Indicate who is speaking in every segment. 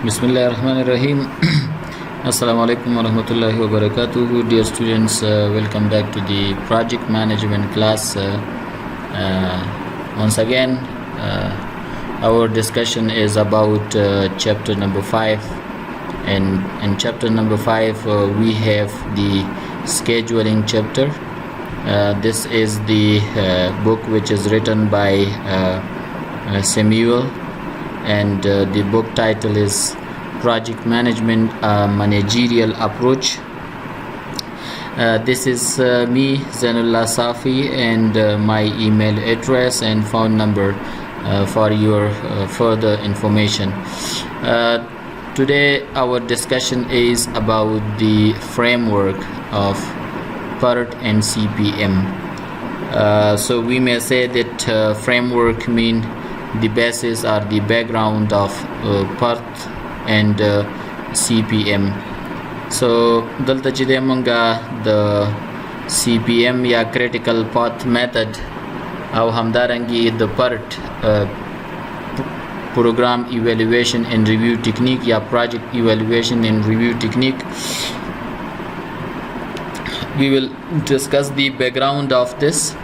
Speaker 1: Bismillahirrahmanirrahim. Assalamu alaikum warahmatullahi wabarakatuh. Dear students, welcome back to the project management class. Once again, our discussion is about chapter number 5, and in chapter number 5 we have the scheduling chapter. This is the book which is written by Samuel, and the book title is Project Management, Managerial Approach. This is me, Zainullah Safi, and my email address and phone number for your further information. Today our discussion is about the framework of PERT and CPM. So we may say that framework means the basis or the background of PERT and CPM. So dalta چې د مونږه د CPM یا critical path method او همدارنګي د PERT program evaluation and review technique یا project evaluation and review technique, we will discuss the background of this.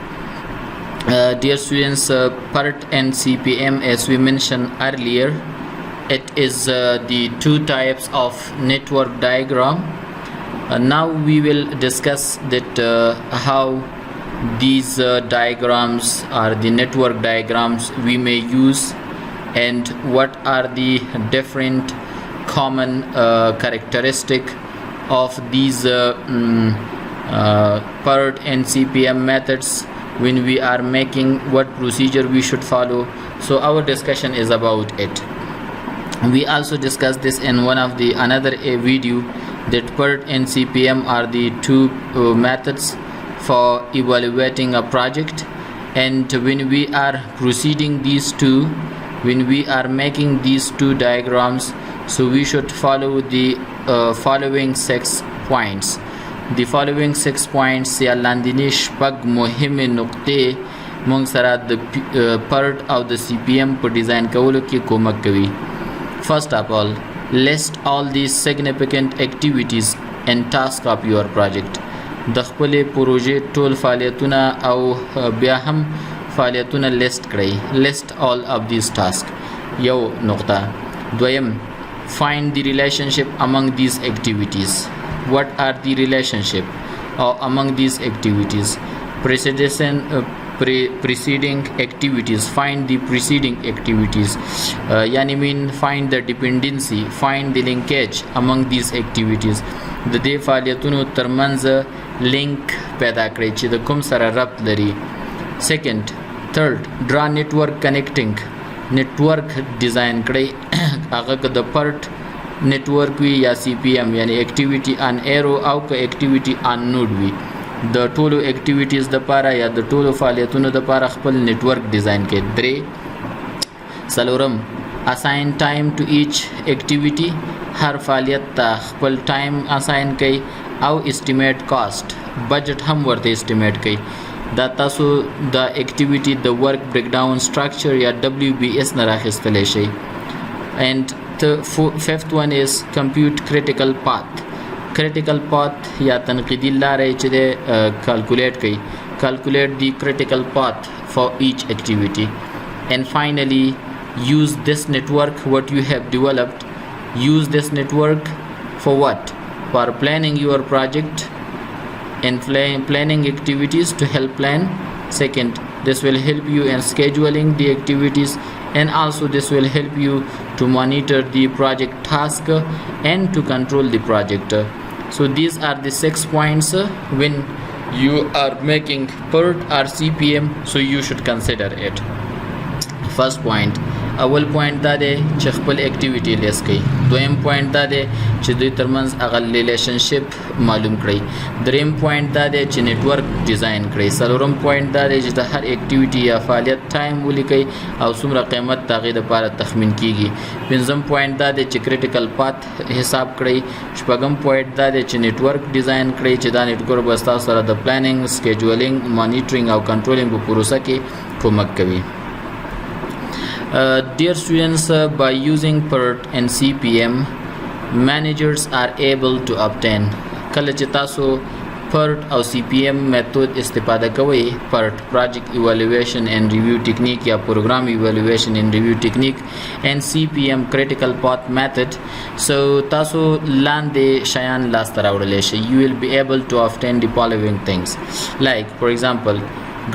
Speaker 1: Dear students, PERT and CPM, as we mentioned earlier, it is the two types of network diagram. Now we will discuss that how these diagrams or the network diagrams we may use, and what are the different common characteristic of these PERT and CPM methods when we are making, what procedure we should follow. So our discussion is about it. We also discussed this in one of the another video, that PERT and CPM are the two methods for evaluating a project, and when we are proceeding these two, when we are making these two diagrams, so we should follow the following 6 points. The following 6 points یا لاندینی شپږ مهمه نقطې موږ سره د PERT او د CPM په ډیزاین کولو کې کومک کوي. First of all, list all these significant activities and tasks of your project. د خپلې پروژې ټول فعالیتونه او بیا هم فعالیتونه لیست کړئ. List all of these tasks. یو نقطه. دویم, find the relationship among these activities. What are the relationship among these activities? Preceding activities. Find the preceding activities. Yani mean find the dependency, find the linkage among these activities. د دې فعالیتونو ترمنځ link پیدا کړئ چې د کوم سره ربط لري. Second, third, draw network connecting. network design کړئ هغه د PERT network وی یا CPM یعنی activity on arrow او که activity on node وی. د ټولو activities د پاره یا د ټولو فعالیتونو د پاره خپل network design کړئ. درې, څلورم, assign time to each activity. هر فعالیت ته خپل time assign کړئ او estimate cost, budget هم ورته estimate کړئ. دا تاسو د activity د work breakdown structure یا WBS نه راخستلی شئ. And the fifth one is compute critical path. Critical path یا تنقیدی لارې چې د calculate کړئ. Calculate the critical path for each activity. And finally, use this network what you have developed. Use this network for what? For planning your project and planning activities to help plan. Second, this will help you in scheduling the activities, and also this will help you to monitor the project task and to control the project. So these are the 6 points when you are making PERT or CPM, so you should consider it. First point, اول پوینټ دا دی چې خپل اکټیویټي لیست کړئ. دویم پوینټ دا دی چې دوی ترمنځ هغه ریلیشنشپ معلوم کړئ. دریم پوینټ دا دی چې نیټورک ډیزاین کړئ. څلورم پوینټ دا دی چې د هر اکټیویټي یا فعالیت ټایم ولیکئ او څومره قیمت د هغې دپاره تخمین کیږي. پنځم پوینټ دا دی چې کریټیکل پات حساب کړئ. شپږم پوینټ دا دی چې نیټورک ډیزاین کړئ چې دا نیټورک به ستاسو سره د پلانینګ، سکیجولینګ، مانیټرینګ او کنټرولینګ په پروسه کې کومک کوي. Dear students, by using PERT and CPM, managers are able to obtain کله چې تاسو PERT او CPM میتود استفاده کوئ PERT project evaluation and review technique یا program evaluation and review technique and CPM critical path method so تاسو لاندې شیان لاسته راوړلی شئ you will be able to obtain the following things like for example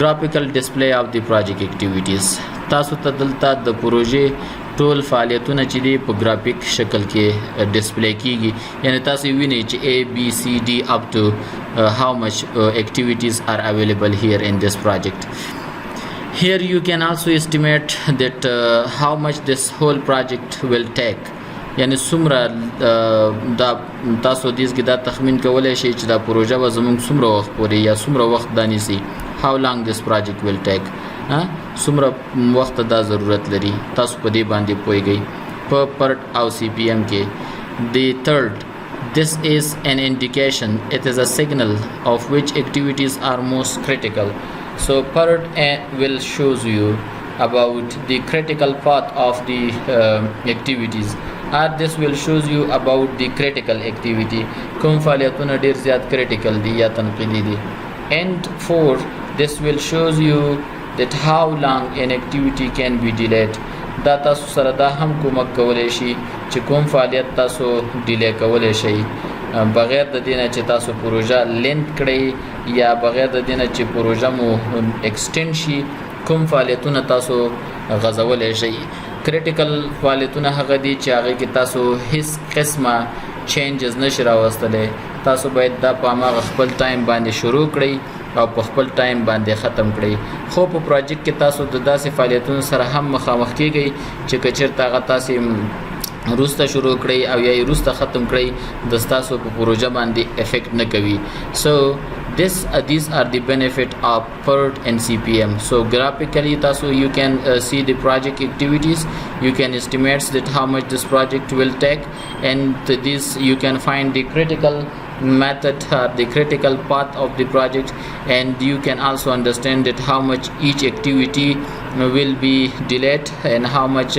Speaker 1: graphical display of the project activities تاسو ته دلته د پروژې ټول فعالیتونه چې دی په ګرافیک شکل کې ډسپلی کیږي یعنی تاسو وینئ چې A B C D up to how much activities are available here in this project here you can also estimate that how much this whole project will take یعنی څومره دا تاسو دیس کې دا تخمین کولای شئ چې دا پروژه به زموږ څومره وخت پورې یا څومره وخت دا نیسي how long this project will take څومره وخت دا ضرورت لري تاسو په دې باندې پوهیږئ په PERT او CPM کې the third this is an indication it is a signal of which activities are most critical so PERT will shows you about the critical path of the activities or this will shows you about the critical activity کوم فعالیتونه ډیر زیات critical دي یا تنقیدي دي and four this will shows you that how long an activity can be delayed دا تاسو سره دا هم کومک کولای شي چې کوم فعالیت تاسو ډیلی کولای شئ بغیر د دې نه چې تاسو پروژه لینت کړئ یا بغیر د دې نه چې پروژه مو ایکسټینډ شي کوم فعالیتونه تاسو غځولی شئ کریټیکل فعالیتونه هغه دي چې هغې کې تاسو هیڅ قسمه چینجز نشي راوستلی تاسو باید دا په هماغه خپل ټایم باندې شروع کړئ او په خپل ټایم باندې ختم کړئ خو په پروجیکټ کې تاسو د داسې فعالیتونو سره هم مخامخ کیږئ چې که چېرته هغه تاسې وروسته شروع کړئ او یا یې وروسته ختم کړئ د ستاسو په پروژه باندې افیکټ نه کوي so these are the benefit of PERT and CPM so graphically taso you can see the project activities you can estimate that how much this project will take and this you can find the critical method the critical path of the project and you can also understand that how much each activity will be delayed and how much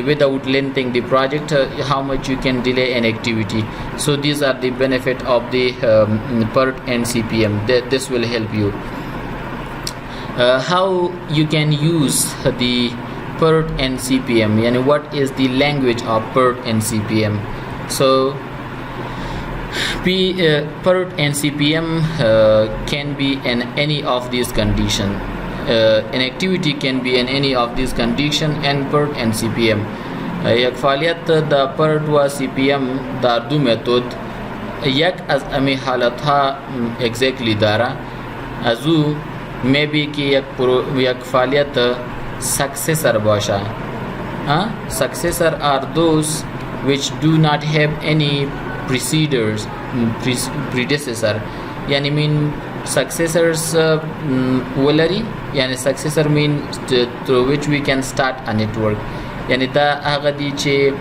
Speaker 1: without lengthening the project how much you can delay an activity so these are the benefit of the PERT and CPM this will help you how you can use the PERT and CPM what is the language of PERT and CPM so PERT and CPM can be in any of these conditions an activity can be in any of these conditions and PERT and CPM یک فعالیت د PERT و CPM در دو متد یک از امی حالتها exactly داره از او maybe که یک فعالیت successor باشه successor are those which do not have any predecessor yani mean successors ولري yani successor mean through which we can start a network yani دا هغه دي چې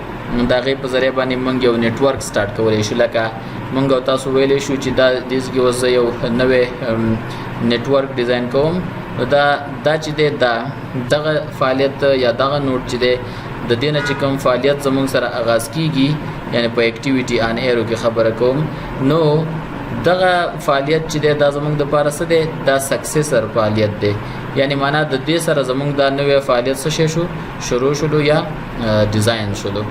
Speaker 1: دا غي په ذریعہ باندې موږ یو نیټورک سٹارټ کولای شو لکه موږ تاسو ویلې شو چې دا دیس کې وځي یو نوې نیټورک ډیزاین کوم دا چې دغه فعالیت یا دغه نوټ چې د دې نه چې کوم فعالیت زموږ سره آغاز کیږي یعنی په اکټیویټي ان ایرو کې خبره کوم نو دغه فعالیت چې دا زموږ د پاره څه دی دا سکسیسر فعالیت دی یعنی معنا د دې سره زموږ د نوې فعالیت څه شو شروع شلو یا ډیزاین شلو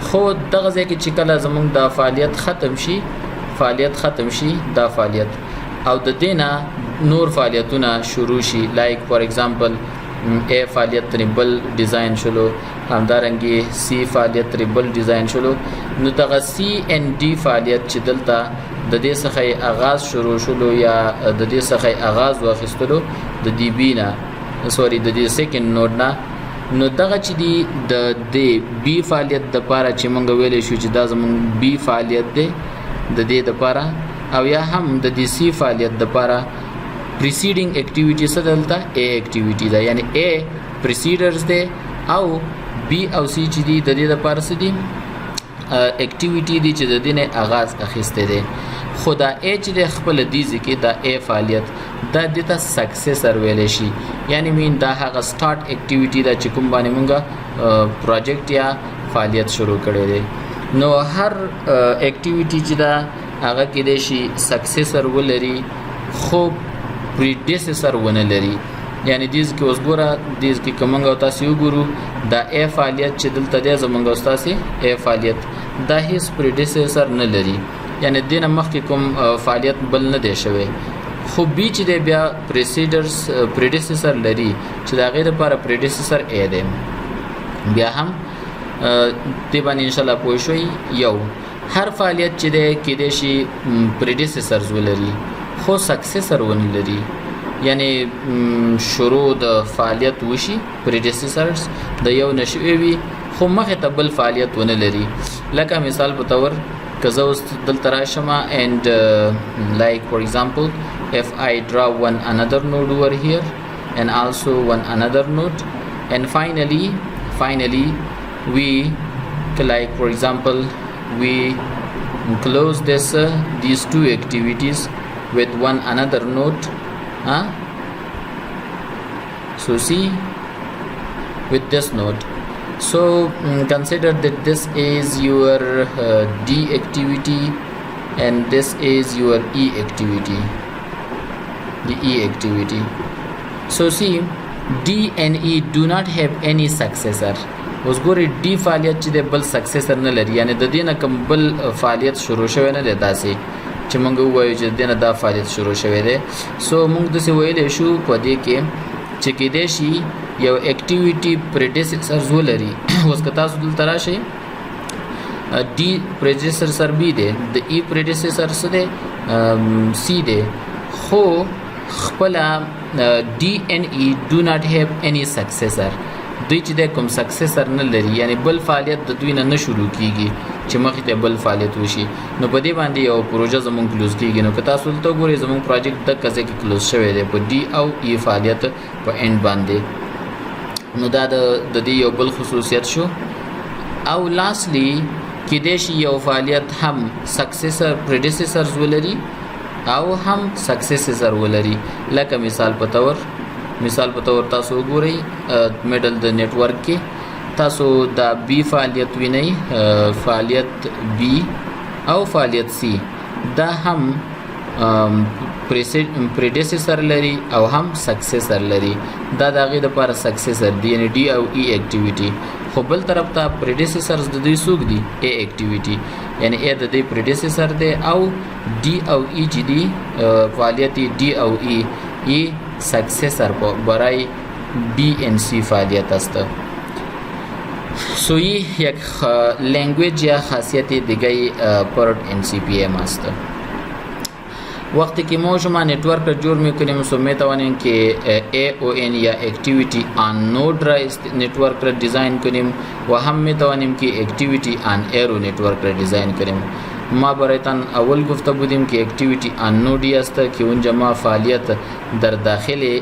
Speaker 1: خو دغه ځکه چې کله زموږ د فعالیت ختم شي دا فعالیت او د دینه نور فعالیتونه شروع شي لایک فور ایگزامپل A فعالیت تریبل ډیزاین شلو همدارنګي C فعالیت تریبل ډیزاین شلو نو دغه C and D فعالیت چې دلته د دې څخه آغاز شروع شلو یا د دې څخه آغاز واخیستلو د دې بینا سوري د دې سیکنډ نوډ نه نو دغه چې دی د B فعالیت د پاره چې مونږ ویلې شو چې دا زمون B فعالیت دی د دې د پاره او یا هم د دې C فعالیت د پاره preceding activity څه دلته A activity دا یعنی A preceders دی او B او C چې دی د دې د پاره څه دی activity دی چې د دې نه آغاز اخیسته دی خدا A چې د خپل دیزه کې دا A فعالیت دا دته سکسیسر ویل شي. یعنی مین دا هغه سٹارټ اکټیویټي دا چې کوم باندې مونږه پروجیکټ یا فعالیت شروع کړی دی. نو هر اکټیویټي چې دا هغه کېدای شي سکسیسر ولري خو پریډیسیسر ونه لري. یعنی دیز کې اوس ګوره دیز کې کومنګ او تاسو وګورو دا ا فعالیت چې دلته دی زمونږ او تاسو ا فعالیت دا هیڅ پریډیسیسر نه لري. یعنی دینه مخکې کوم فعالیت بل نه دی شوی. خو بی چې دی بیا پریډیسیسر لري چې دا غیر لپاره پریډیسیسر ا دی. بیا هم دی باندې ان شاء الله پوه شئ. یو هر فعالیت چې دی کېدای شي پریډیسیسرز ولري خو سکسیسر ونه لري. یعنی شروع د فعالیت وشي پریډیسیسرز د یو نشوي وي خو مخه ته بل فعالیت ونه لري. لکه مثال په تور کزه اوس دلته راشم and like for example if I draw one another node over here and also one another node and finally we like for example we close these two activities with one another node. So see with this node. So consider that this is your D activity and this is your E activity, the E activity. So see D and E do not have any successor. اوس ګوري D فعالیت چې د بل سکسیسر نه لري. یعنی د دې نه کوم بل فعالیت شروع شوی نه دی داسې چې موږ ووایو چې د دې نه دا فعالیت شروع شوی دی. سو موږ داسې ویلی شو په دې کې چې کېدای شي یو اکټیویټي پریډیسیسرز ولري. اوس که تاسو دلته راشئ D پریډیسیسر بی دی د ای پریډیسیسر څه دی سی دی خو خپله D and E do not have any successor. دوی چې د کوم سکسیسر نه لري یعنی بل فعالیت د دوی نه شروع کیږي چې مخې ته بل فعالیت وشي. نو په دې باندې یو پروژه زمونږ کلوز کیږي. نو که تاسو دلته ګورئ زمونږ پروجیکټ د کزه کې کلوز شوی دی په D او ای فعالیت په اینډ باندې. نو دا د دې یو بل خصوصیت شو. او لاسټلی کېدای شي یو فعالیت هم سکسیسر پریډیسیسرز ولري او هم سکسیسر ولري. لکه مثال په تور تاسو وګورئ میډل د نیټورک کې تاسو دا بی فعالیت وینئ فعالیت بی او فعالیت سی دا هم پریډیسیسر لري او هم سکسیسر لري. دا د هغې دپاره سکسیسر دی یعنی D او ای اکټیویټي. خو بل طرف ته پریډیسیسرز د دوی څوک دي ا اکټیویټي یعنی ا د دوی پریډیسیسر دی او D او ای چې دي فعالیت D او ای successor برای B and C فعالیت است. سوی یک لنگویج یا خاصیت دیگه پارت ان سی پی ام است. وقتی که ما شما نتورک را جور میکنیم سو میتوانیم که ای او ان یا اکتیویتی آن نود را نتورک را دیزاین کنیم و هم میتوانیم که اکتیویتی آن ایرو نتورک را دیزاین کنیم. ما برایتان اول گفته بودیم که اکتیویتی آن نودی است که اونجا ما فعالیت در داخل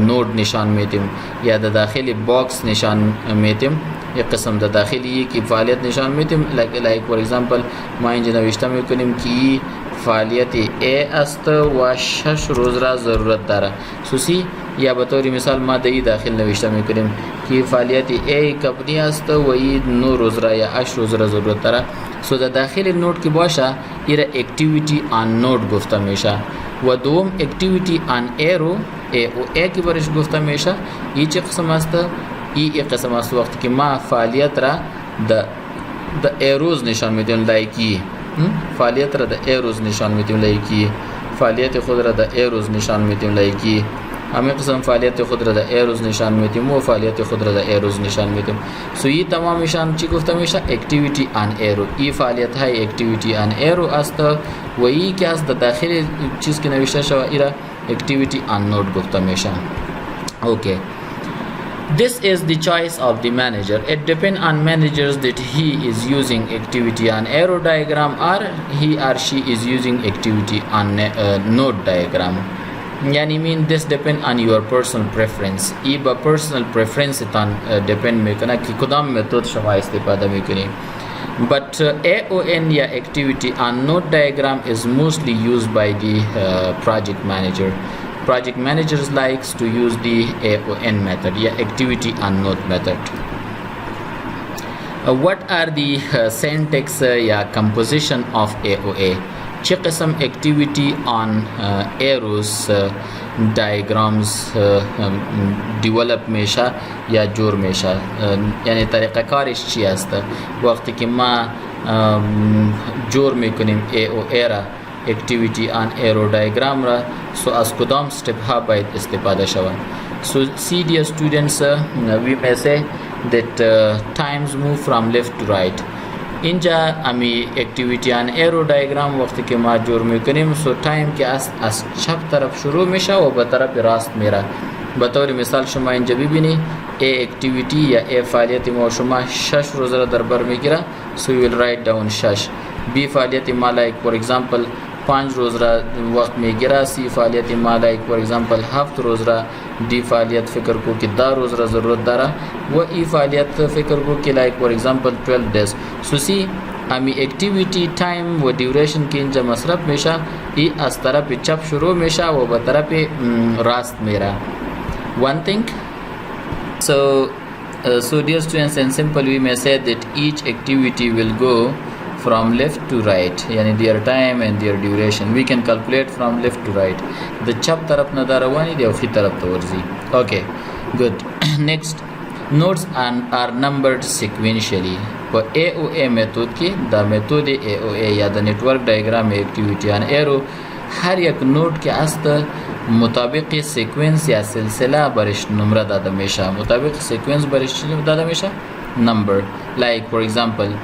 Speaker 1: نود نشان میدیم یا در داخل باکس نشان میدیم. یک قسم در داخلی که فعالیت نشان میدیم لایک فور ایگزامپل ما اینجا نوشته میکنیم که فعالیت A است و 6 روز را ضرورت داره. سوسی یا به طور مثال ما دایی داخل نوشته میکنیم که فعالیت A کمپنی است و این 9 روز را یا 8 روز را ضرورت داره. سو در داخل نود که باشه ایره اکتیویتی آن نود گفته میشه و دوم اکتیویتی آن ایرو ای او ای که برش گفته میشه. ای چه قسم است؟ ای قسم است وقتی که ما فعالیت را د ایروز نشان میدیم لایکی فعالیت را د ایروز نشان میدیم لایکی فعالیت خود را د ایروز نشان میدیم لایکی همین قسم فعالیت خود را د ایروز نشان میدیم و فعالیت خود را د ایروز نشان میدیم. سو این تمام نشان چی گفته میشه؟ اکتیویتی آن ایرو. این فعالیت های اکتیویتی آن ایرو است و این که از داخل چیز که نوشته شده ایرا اکتیویتی آن نود گفته میشه. اوکی. This is the choice of the manager. It depends on managers that he is using activity on arrow diagram or he or she is using activity on node diagram. Yani mean this depend on your personal preference. ये बा personal preference इतान depend में करना कि कुदाम method शमा इस्तेफादा में करें. But AON या activity on node diagram is mostly used by the project manager. project managers likes to use the AON method या activity on note method. What are the syntax या composition of AOA? چه قسم activity on arrows diagrams develop میشه یا جور میشه، یعنی طریقه کارش چی است؟ وقتی که ما جور میکنیم AOA را activity on arrow diagram را، so از کدام step ها باید استفاده شود. So see dear students, we may say that times move from left to right. اینجا امی اکتیویتی آن ایرو diagram وقتی که ما جور میکنیم سو تایم که از چپ طرف شروع میشه و به طرف راست میره. به طور مثال شما اینجا ببینی ای اکتیویتی یا ای فعالیت ما شما 6 روز را در بر میگیره، so you will write down 6. بی فعالیت ما لایک فور ایگزامپل 5 روز را وقت میگیره، سی فعالیت ما لایک فور ایگزامپل 7 روز را، D فعالیت فکر کو कि 10 روز را ضرورت داره و ای فعالیت فکر کو कि لایک فور ایگزامپل 12 days. سو سی امی اکتیویتی تایم و duration که اینجا مصرف میشه ای از طرف چپ شروع میشه و به طرف راست میره. One thing, so dear students, in simple we may say that each activity will go from left to right, yani their time and their duration we can calculate from left to right. The chap taraf na darawani the fi taraf towarzi. Okay, good. Next, nodes are numbered sequentially. For AOA method ki the method AOA ya the network diagram activity on arrow हर एक node के आस्त मुताबिक sequence या सिलसिला बरिश number दादा हमेशा मुताबिक सीक्वेंस बरिश दादा हमेशा नंबर लाइक फॉर एग्जांपल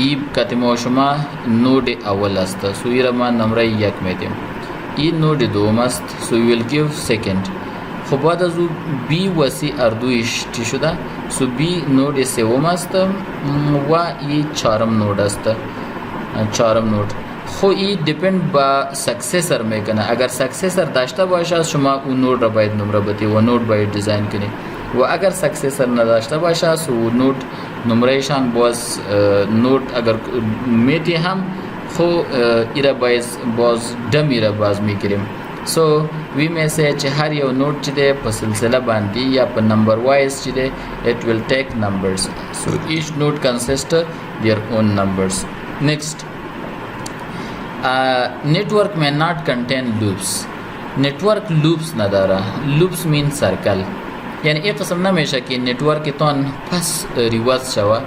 Speaker 1: ई कतमो शुमा नोड अव्वल است सो इरमा number یک میدیم E node دوم است so you will give second. خب بعد از او بی وسی اردویش چی شده سو بی نود سوم است و ای چهارم نود است چهارم نود. خو ای دیپند با سکسسر میکنه. اگر سکسسر داشته باشه شما اون نود را باید نمره بدی و نود باید دیزاین کنی و اگر سکسسر نداشته باشه سو نود نمرهشان باز نود اگر میتی هم خو ایرا باز دمی را باز میگیریم. So we may say چې هر یو نوٹ چې ده په سلسله باندې یا په نمبر وایز چې ده it will take numbers. So each node consists their own numbers. Next, network may not contain loops. Network loops نداره. Loops mean circle. یعنی एक قسم نمیشه که network تون پس ریورس شوه.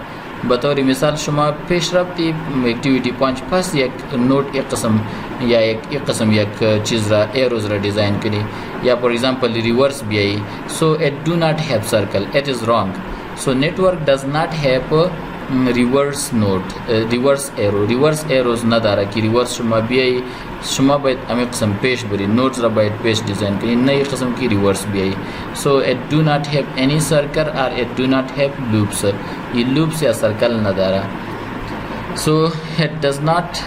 Speaker 1: بطور مثال شما پیش رفتی اکتیویتی 5 پس یک نوٹ एक قسم या एक قسم یک چیز را ایروز را design کنی یا for example reverse بیایی. So it do not have circle. It is wrong. So network does not have reverse node, reverse arrow. Reverse arrows نداره که reverse شما بیایی شما باید امی قسم پیش بری نوٹس را باید پیش design کنی نئی قسم کی reverse بیایی. So it do not have any circle or it do not have loops. ये loops या circle نداره. So it does not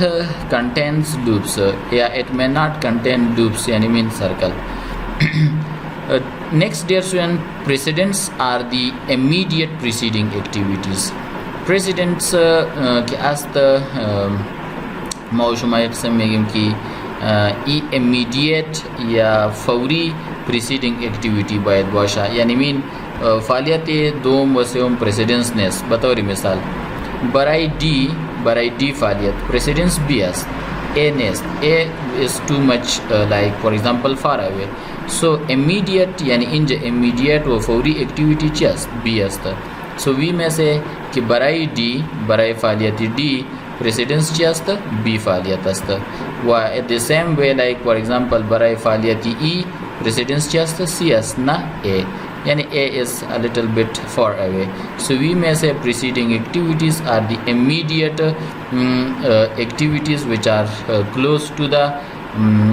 Speaker 1: contains loops. Yeah, it may not contain loops yani mean circle. Next dear student, precedents are the immediate preceding activities. Precedents के आस्त मौजूदा यकसम मेगम की immediate या फौरी preceding activity باید باشه یعنی mean فعالیت دوم و سوم precedence نیست. بطور مثال برای دی فعالیت precedence B است A نیست. A is too much like for example far away. So immediate یعنی اینجا immediate و فوری activity چی است B است. So we may say که برای D برای فعالیت D precedence چی است B فعالیت است و at the same way like for example برای فعالیت E precedence چی است C است نه A. Yani A is a little bit far away. So we may say preceding activities are the immediate activities which are close to the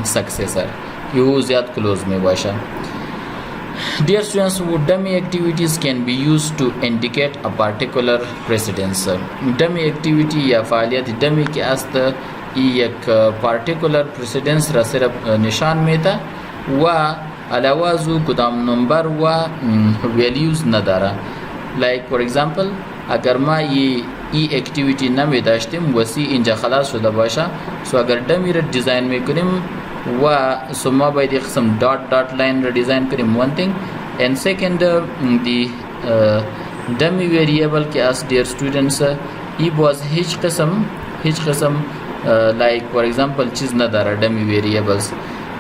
Speaker 1: successor. You zyad close mein basha. Dear students, dummy activities can be used to indicate a particular precedence. Dummy activity या फालियत dummy के आस्त एक particular precedence را सिर्फ निशान में था व علاوه زو کدام نمبر و ویلیوز نداره. like for example اگر ما ای اکتیویتی نمی داشتیم وسی اینجا خلاص شده باشه سو اگر دمی را دیزاین میکنیم و so ما باید یک قسم dot line را design کنیم one thing. and second the dummy variable که as dear students ای باز هیچ قسم like for example چیز نداره dummy variables.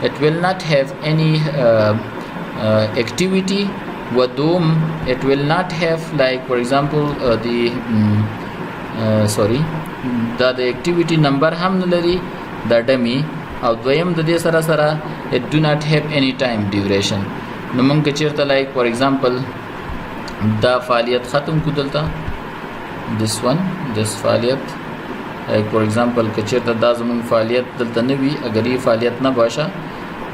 Speaker 1: it will not have any activity و دوم it will not have like for example the sorry دا د activity number هم نلري دا dummy. او دویم د دې سره it do not have any time duration. نو مونږ چیرته like for example دا فعالیت ختم کو دلته this فعالیت like for example که چیرته دا زمون فعالیت دلته نه وي اگر یې فعالیت نه باشه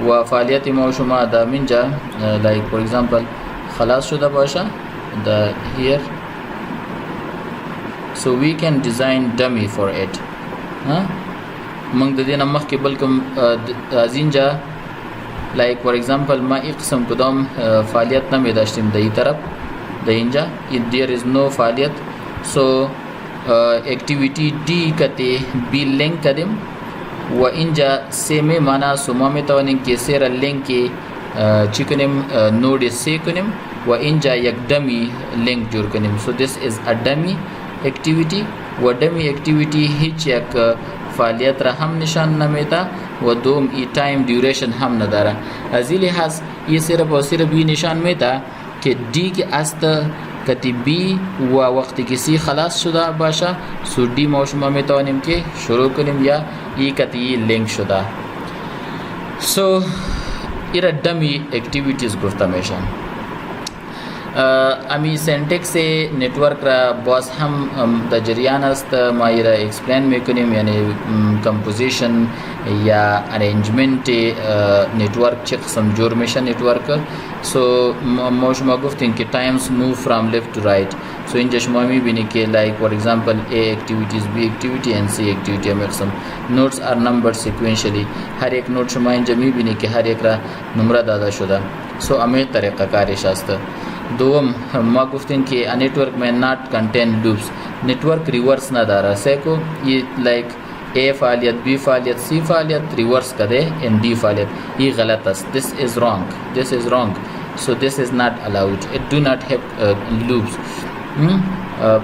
Speaker 1: و فعالیت ما شما دا منجا like for example خلاص شده باشه دا here so we can design dummy for it. مونږ د دې نه مخکې بلکم ازینجا like for example ما یک قسم کدام فعالیت نمی داشتیم در این طرف در اینجا there is no فعالیت so activity D کتی B link کدیم و اینجا سیمه مانا سوما می توانیم که سیر link چی کنیم node سی کنیم و اینجا یک dummy link جور کنیم. so this is a dummy activity و dummy activity هیچ یک فعالیت را هم نشان نمیده و دوم ای تایم duration هم نداره. از این لحاظ یہ صرف و صرف یہ نشان میده که دی که است کتی بی و وقتی کسی خلاص شده باشه سو دی ما شما میتوانیم که شروع کنیم یا ای کتی لینک شده. سو ایرا دمی اکتیویتیز گفته میشن. امی سنتکس network را باز هم در جریان است ما ایرا اکسپلین میکنیم یعنی کمپوزیشن یا ارنجمنت network چه قسم جور میشه network. سو ما شما گفتیم که تایمز موو فرام لیفت تو رایت. سو اینجا شما میبینی که لایک فور ایگزامپل A activities B activity and C activity هم قسم نوتس are numbered sequentially. هر یک نوت شما اینجا میبینی که هر یک را نمره داده شده. سو امی طریقه کارش است. دوم ما گفتیم که network में not contain loops. Network reverse ना दारा सैको ये like A फालियत B फालियत C फालियत reverse करे and D फालियत ये गलत है. this is wrong so this is not allowed. it do not have loops.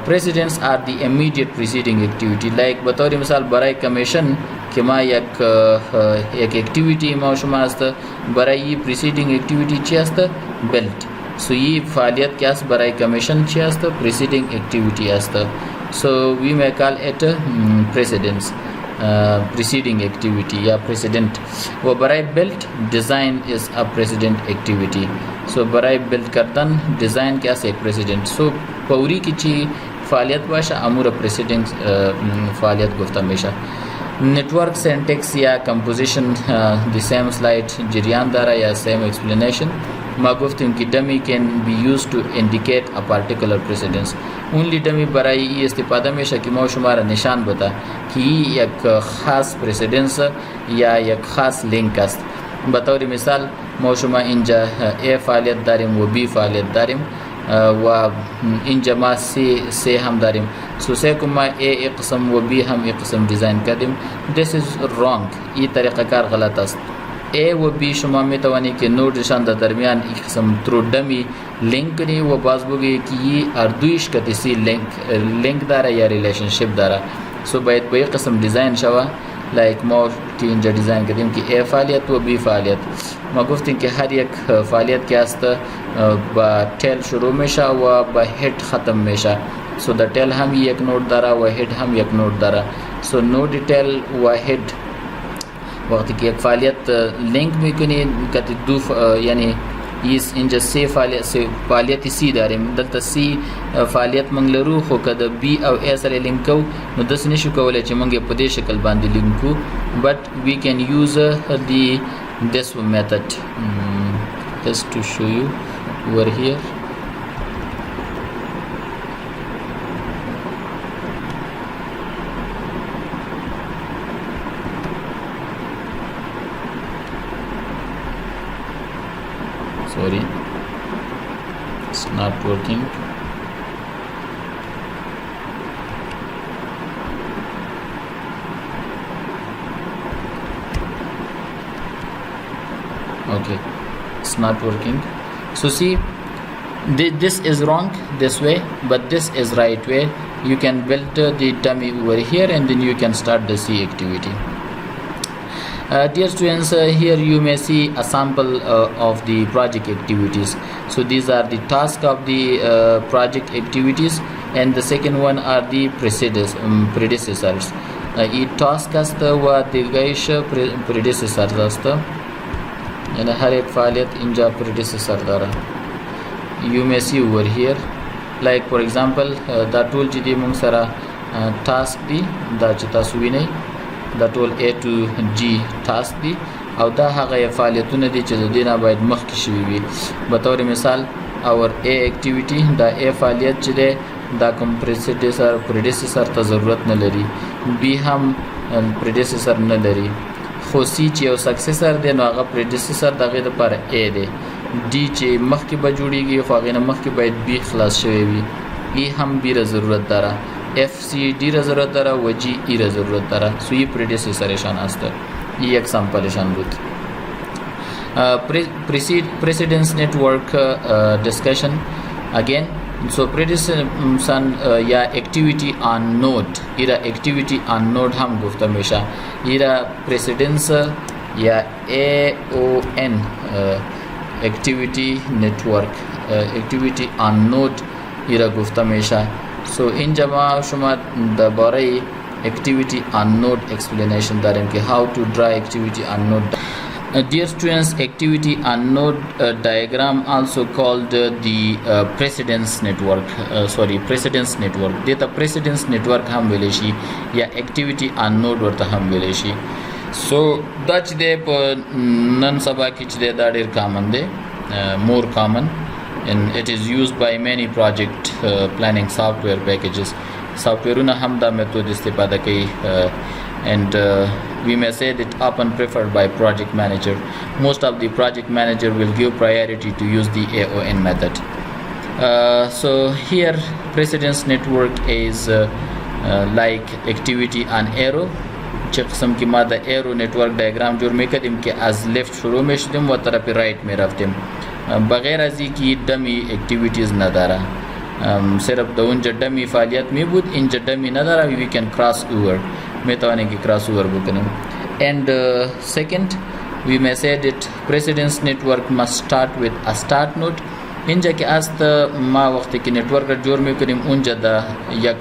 Speaker 1: precedents are the immediate preceding activity. like बतौर मिसाल बराई कमीशन कि मा एक एक्टिविटी मा शुमा است برای preceding activity چی است belt. so ये फालियत क्या است برای commission چی است preceding activity است. so we may call it precedence preceding activity या precedent. و برای belt design is a precedent activity. so برای build کردن design क्या است एक precedent. so پوری کی چی فعالیت باشه امور preceding فعالیت گفته میشه. network syntax یا composition the same slide جریان داره یا same explanation. ما گفتیم که dummy can be used to indicate a particular precedence. only dummy برای این استفاده میشه که ما شما را نشان بده که یک خاص precedence یا یک خاص link است. بطور مثال ما شما اینجا A فعالیت داریم و B فعالیت داریم و اینجا ما C هم داریم. سو C کو ما A قسم و B هم قسم دیزاین کردیم. this is wrong. این طریقه کار غلط است. A و B شما میتوانی که نودشان در درمیان یک قسم ترو دمی لینک کنی و باز بگی که این اردویش کتیسی لینک داره یا ریلیشنشپ داره. سو باید با یک قسم دیزاین شوه لایک ما که اینجا دیزاین کردیم که A فعالیت و B فعالیت. ما گفتیم که هر یک فعالیت که است با تیل شروع میشه و با هید ختم میشه. سو در تیل هم یک نود داره و هید هم یک نود داره. سو نود تیل و هید وقتی که یک فعالیت لینک میکنی کتی دو یعنی ایس اینجا سی فعالیت سی داریم دلتا سی فعالیت منگ لرو خو که دا بی او ای سره لینکو نو دس نشو کولی چه منگ په دې شکل باندې لینکو but we can use this method just to show you over here. Sorry, it's not working. Okay, it's not working. So see, this is wrong this way, but this is right way. You can build the dummy over here, and then you can start the C activity. Dear students, here you may see a sample of the project activities. So these are the tasks of the project activities, and the second one are the predecessors. E task असतं व दिर्घायुष predecessors असतं आणि हर एक फालियत इंजा predecessor द्वारा. You may see over here, like for example, the tool چې دی موږ سره task دی دا چې تاسو وینئ دا ټول A to G task دی او دا هغه فعالیتونه دي چې د دې نه باید مخکې شوي وي. به طور مثال our A activity دا A فعالیت چې دی دا کوم predecessor ته ضرورت نه لري، B هم predecessor نه لري، خو C چې یو successor دی نو هغه predecessor د هغې دپاره A دی. D چې مخکې به جوړیږي خو هغې نه مخکې باید B خلاص شوی وي. E هم B را ضرورت داره، F C D را ضرورت داره و G E را ضرورت داره. سو این predecessorشان است. این exampleشان بود. Precedence network discussion again. So predecessor या activity on node Ira activity on node हम गुफ्ता हमेशा इरा precedence या AON activity network activity on node इरा गुफ्ता हमेशा. So in जमा शुमा दबारे activity on node explanation दारें कि how to draw activity on node. Dear students, activity on node diagram also called the precedence network. Precedence network. Data precedence network हम बोलेशी या activity on node वर्ता हम बोलेशी. So that's the non sabah किचदे दारेर common they more common, and it is used by many project planning software packages. Software una हम दा method इस्तेमाल कई and we may say that often preferred by project manager. Most of the project manager will give priority to use the AON method. So here precedence network is like activity on arrow. چې قسم کې ما د arrow network diagram جوړ مې کړم کې از left شروع مې شدم و طرف right مې رفتم بغیر از اینکه dummy activities نه داره صرف د اونجا dummy فعالیت می بود اینجا dummy نه داره. we can cross over می توانیم که cross over بکنیم. and second we may say that precedence network must start with a start node. اینجا که است ما وقتی که network جوړ می کنیم اونجا د یک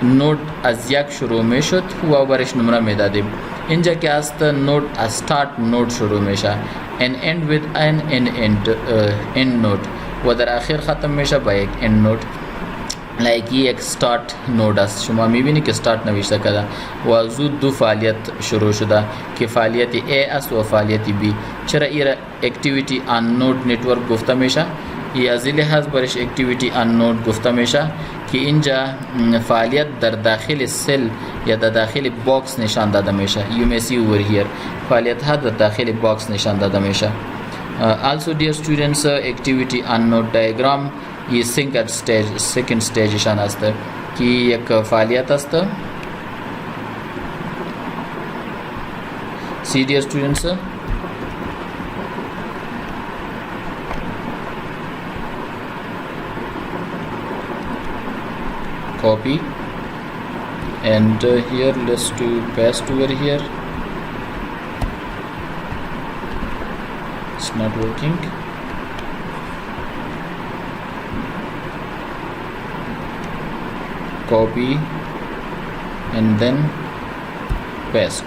Speaker 1: نود از یک شروع می شد و برش نمره می دادیم. اینجا که است نود از start نود شروع می شه and end with an end node و در آخر ختم می شه با یک end node. like یک start node است. شما می بینی که start نوشته کرده و زود دو فعالیت شروع شده که فعالیت A است و فعالیت B. چرا ایرا activity on node network گفته میشه؟ یا از لحاظ برش activity on node گفته میشه که اینجا فعالیت در داخل سل یا در داخل باکس نشان داده میشه. you may see over here فعالیت ها در داخل باکس نشان داده میشه. Also dear students, activity on node diagram is second stage شان است که یک فعالیت است. See dear students, copy and here let's do paste over here. It's not working. Copy and then paste.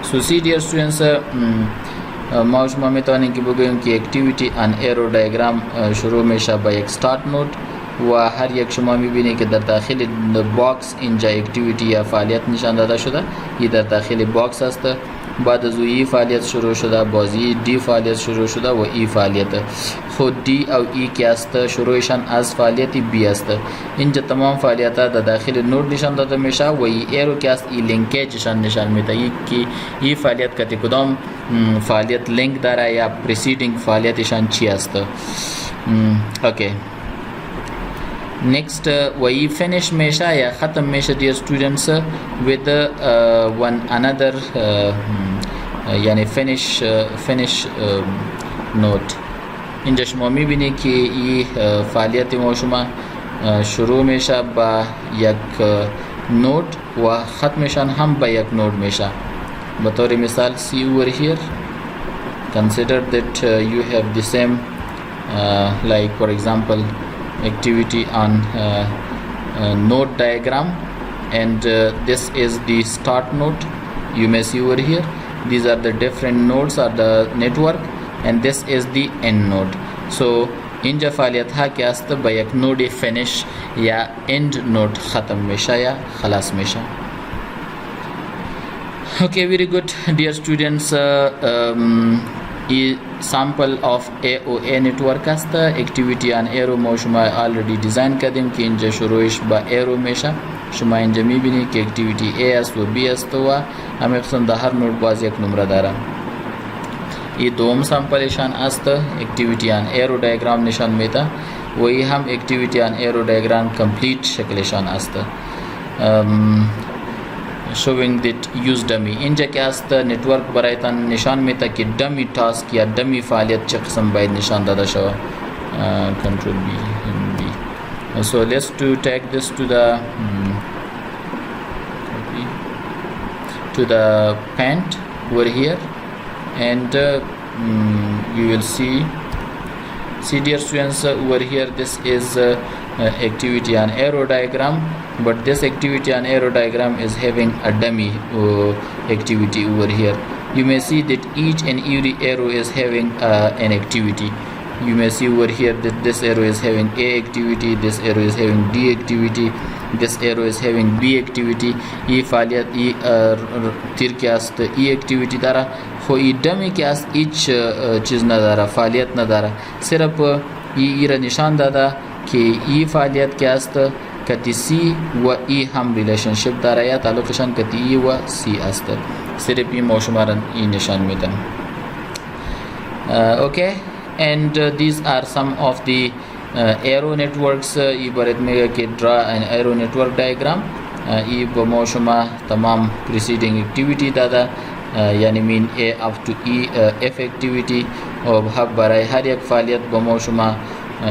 Speaker 1: So see dear students, ما شما میتونین که بگویم که activity on arrow diagram شروع میشه با یک start node و هر یک شما میبینید که در داخل باکس اینجا اکتیویتی یا فعالیت نشان داده شده. این در داخل باکس است. بعد از ای فعالیت شروع شده، بازی دی فعالیت شروع شده و ای فعالیت. خود دی او ای که است شروعشان از فعالیت بی است. اینجا تمام فعالیت در داخل نود نشان داده میشه و ای ایرو که است ای لینکیجشان نشان میده که ای فعالیت کتی کدام فعالیت لینک داره یا پریسیدینگ فعالیتشان چی است. اوکی. Next we finish mesha ya khatam mesha dear students with one another یعنی فینیش نوت. اینجا شما میبینید که این فعالیت ما شما شروع میشه با یک نوت و ختمشان هم با یک نوت میشه. به طور مثال see over here, consider that you have the same like for example activity on node diagram, and this is the start node. You may see over here these are the different nodes of the network, and this is the end node. So اینجا فعالیت ها که است با یک نود فینیش یا end node ختم میشه یا خلاص میشه. Okay, very good dear students. sample of AOA network است. activity on arrow ما شما already design کردیم که اینجا شروعش با arrow میشه. شما اینجا میبینید که activity A است و B است و همه قسم در هر نود باز یک نمره داره. این دوم سامپلشان است. activity on arrow diagram نشان میده و این هم activity on arrow diagram complete شکلشان است. showing that use dummy. اینجا که است نتورک برایتان نشان میده که dummy task یا dummy فعالیت چه قسم باید نشان داده شود. control B. So let's take this to the paint over here, and you will see dear students over here this is activity on arrow diagram, but this activity on arrow diagram is having a dummy activity over here. You may see that each and every arrow is having an activity. You may see over here that this arrow is having A activity, this arrow is having D activity, this arrow is having B activity. ये फालियत ये तीर के आस्त E activity Dara हो ये dummy के आस्त each चीज़ न दारा फालियत न दारा सिर्फ ये निशान दादा कि ये फालियत के आस्त कति C व E हम relationship दारा या ताल्लुक़शन कति E व C आस्त सिर्फ ये मौशुमारन ये निशान में था. Okay, and these are some of the arrow networks. ये बरत में कि draw an arrow network diagram. ये बमौशुमा तमाम preceding activity दादा यानी mean A up to E F activity और भाग बराए हर एक फालियत बमौशुमा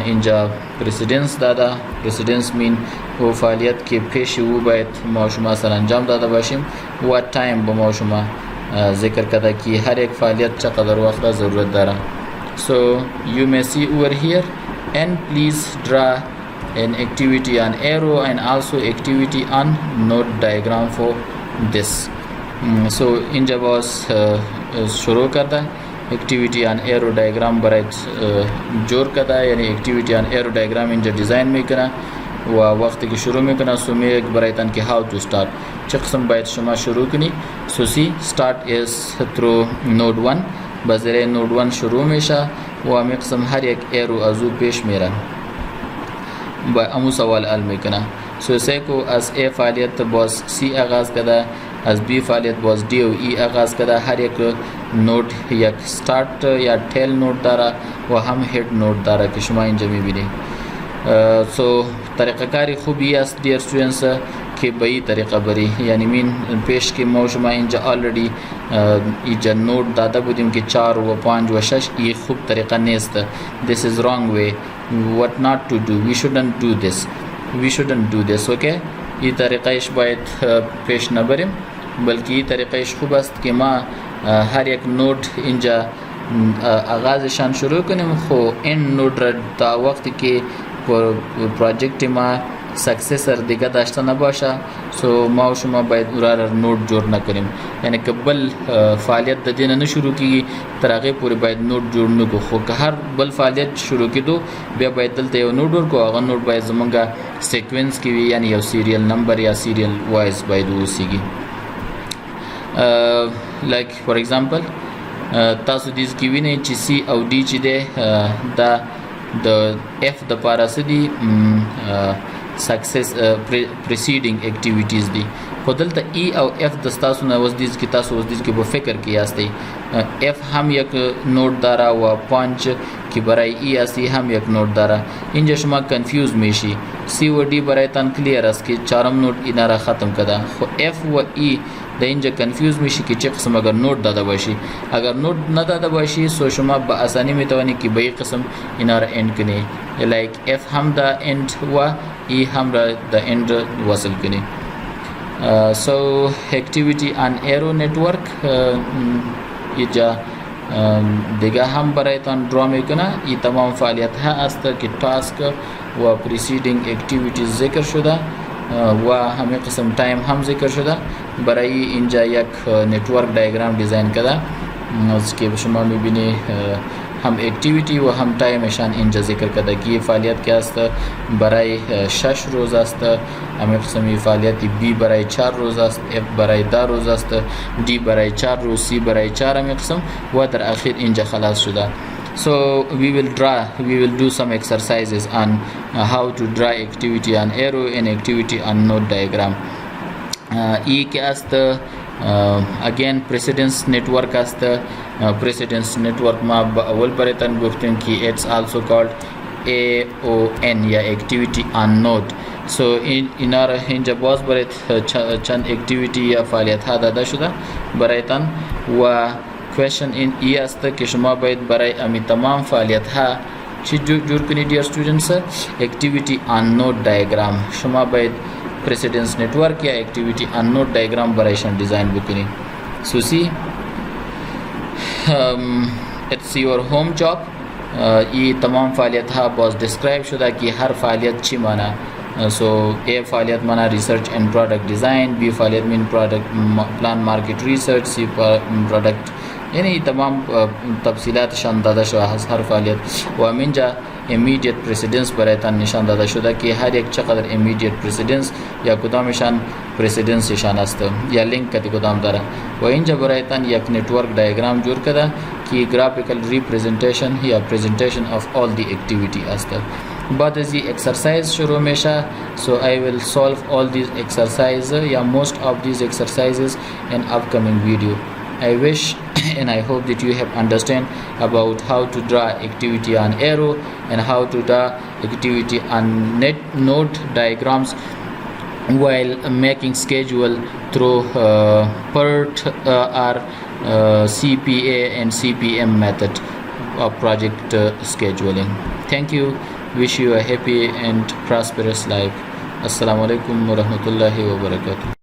Speaker 1: इंजा precedence दादा. precedence mean वो फालियत के पेश वो बात मौशुमा सरंजाम दादा बाशिम वो time बमौशुमा ذکر करता कि हर एक फालियत चा कदर वक्त ज़रूरत Dara. So you may see over here, and please draw an activity on arrow and also activity on node diagram for this. So in Java शुरू करता है activity on arrow diagram बराइट जोर करता है यानी activity on arrow diagram इन जो design में करना व वक्त की शुरू में करना. सो मैं एक बराइतन के how to start चक्सम बाइट शुमा शुरू करनी. So see start is through node 1 बज़रे नोड 1 शुरू में शा व मकसम हर एक एरो अजू पेश मेरा अमू सवाल अल में कना. सो से को अस ए फालियत बॉस सी आगाज़ कदा अस बी फालियत बॉस डी ओ ई आगाज़ कदा हर एक नोड या स्टार्ट या टेल नोड दारा व हम हेड नोड दारा कि शुमा इन जमी भी नहीं. सो तरीक़ाकारी खूबी अस डियर स्टूडेंट्स के बई तरीक़ा बरी यानी मीन पेश के मौशुमा इंजा ऑलरेडी इजा नोट दादा बुदिम के 4 व 5 व 6 ये खूब तरीक़ा नेस्त. This is wrong way. What not to do. We shouldn't do this. Okay ये तरीक़ा इश बायत पेश न बरिम बल्कि ये तरीक़ा इश खूब است कि माँ हर एक नोट इंजा आगाज़ शान शुरू करें खो एंड नोट ता वक्त के प्रोजेक्ट माँ सक्सेसर दिगा दाश्ता न बाशा. सो माँ शुमा बायद उरार नोट जोड़ न करें यानी कबल फालियत दिन न शुरू की तरागे पूरे बायद नोट जोड़ने को खो हर बल फालियत शुरू की दो बे बायद दलते नोट और को अगर नोट बायद जमंगा सीक्वेंस की भी यानी सीरियल नंबर या सीरियल वाइज बायद उसी की लाइक फॉर एग्जांपल तासु दिस की भी नहीं चिसी और डी चिदे द एफ द पारासदी सक्सेस preceding activities दी खुदल ता E और F दस्तासु नवज़दीज़ की तासु वज़दीज़ के वो फ़िक्र की आस्ते F हम एक नोट दारा व 5 की बराई E आस्ती हम एक नोट दारा इन जशमा कंफ्यूज मेशी. سی و D برایتان کلیر است که چهارم نوت اینا را ختم کده. خو اف و ای در اینجا کنفیوز میشی که چه قسم اگر نوت داده باشی. اگر نوت نداده باشی سو شما با آسانی میتوانی که به این قسم اینا را اند کنی. لایک اف هم دا اند و ای هم را دا اند وصل کنی. So activity on arrow network اینجا دیگه هم برایتان درا میکنه. این تمام فعالیت ها است که تاسک و پریسیدینگ اکتیویتیز ذکر شده و همین قسم تایم هم ذکر شده. برای اینجا یک نتورک دیاگرام دیزاین کرده از که شما میبینی هم اکتیویتی و هم تایمشان اینجا ذکر کرده که فعالیت که است برای 6 روز است. همین قسمی فعالیت بی برای 4 روز است، اف برای 10 روز است، دی برای 4 روز، سی برای 4 همین قسم و در آخر اینجا خلاص شده. So we will do some exercises on how to draw activity on arrow and activity on node diagram. ای که است again precedence network است. precedence network ما اول برایتان گفتیم که it's also called AON یا activity on node. So اینا را اینجا باز برایت چند activity یا فعالیت ها داده شده برایتان و question in ای است که شما باید برای امی تمام فعالیت ها چی جور کنید dear students. activity on node diagram شما باید precedence network یا activity on node diagram برایشان دیزاین بکنید. So see it's your home job. این تمام فعالیت ها باز describe شده که هر فعالیت چی معنی. So A فعالیت معنی research and product design, B فعالیت mean product plan market research, C product یعنی تمام تفصیلاتشان داده شده از هر فعالیت و همینجا immediate precedence برایتان نشان داده شده که هر یک چقدر immediate precedence یا کدامشان precedence شان است یا لینک کدی کدام داره و اینجا برایتان یک نتورک دیاگرام جور کرده که graphical representation یا presentation of all the activity است. بعد از این exercise شروع میشه. So I will solve all these exercises یا most of these exercises in upcoming video. I wish and I hope that you have understand about how to draw activity on arrow and how to draw activity on node diagrams while making schedule through PERT or CPA and CPM method of project scheduling. Thank you. Wish you a happy and prosperous life. Assalamu alaikum wa rahmatullahi wa barakatuh.